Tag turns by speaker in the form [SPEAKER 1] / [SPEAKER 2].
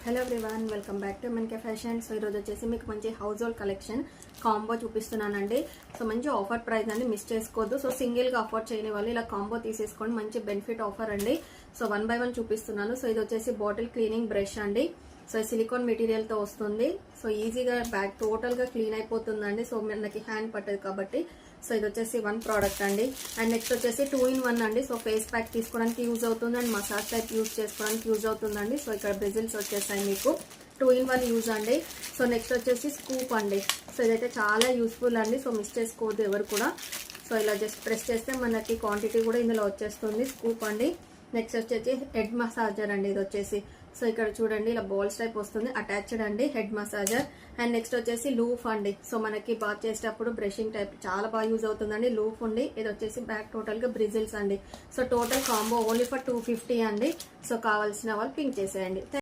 [SPEAKER 1] Hello everyone, welcome back to MNK fashion. So ఈరోజు వచ్చేసి మీకు మంచి హౌస్ హోల్డ్ కలెక్షన్ కాంబో చూపిస్తున్నానండి. సో మంచి ఆఫర్ ప్రైస్ అండి, మిస్ చేసుకోవద్దు. సో సింగిల్గా ఆఫర్ చేయని వాళ్ళు ఇలా కాంబో తీసేసుకోండి, మంచి బెనిఫిట్ ఆఫర్ అండి. సో 1 by 1 చూపిస్తున్నాను. సో ఇది వచ్చేసి బాటిల్ క్లీనింగ్ బ్రష్ అండి. సో సిలికాన్ మెటీరియల్తో వస్తుంది. సో ఈజీగా బ్యాగ్ టోటల్గా క్లీన్ అయిపోతుందండి. సో మనకి హ్యాండ్ పట్టదు కాబట్టి. సో ఇది వచ్చేసి 1 ప్రోడక్ట్ అండి. అండ్ నెక్స్ట్ వచ్చేసి 2 in 1 అండి. సో ఫేస్ ప్యాక్ తీసుకోవడానికి యూజ్ అవుతుంది అండ్ మసాజ్ టైప్ యూజ్ చేసుకోవడానికి యూజ్ అవుతుందండి. సో ఇక్కడ బ్రిజిల్స్ వచ్చేసాయి మీకు. 2 in 1 యూజ్ అండి. సో నెక్స్ట్ వచ్చేసి స్కూప్ అండి. సో ఇదైతే చాలా యూస్ఫుల్ అండి. సో మిస్ చేసుకోవద్దు ఎవరు కూడా. సో ఇలా జస్ట్ ప్రెస్ చేస్తే మనకి క్వాంటిటీ కూడా ఇందులో వచ్చేస్తుంది. స్కూప్ అండి. నెక్స్ట్ వచ్చేసి హెడ్ మసాజర్ అండి. ఇది వచ్చేసి సో ఇక్కడ చూడండి ఇలా బాల్స్ టైప్ వస్తుంది, అటాచ్డ్ అండి హెడ్ మసాజర్. అండ్ నెక్స్ట్ వచ్చేసి లూఫ్ అండి. సో మనకి బాత్ చేసేటప్పుడు బ్రషింగ్ టైప్ చాలా బాగా యూజ్ అవుతుందండి. లూఫ్ ఉండి ఇది వచ్చేసి బ్యాక్ టోటల్ గా బ్రిజిల్స్ అండి. So total combo only for 250 అండి. సో కావాల్సిన వాళ్ళు పింక్ చేసేయండి.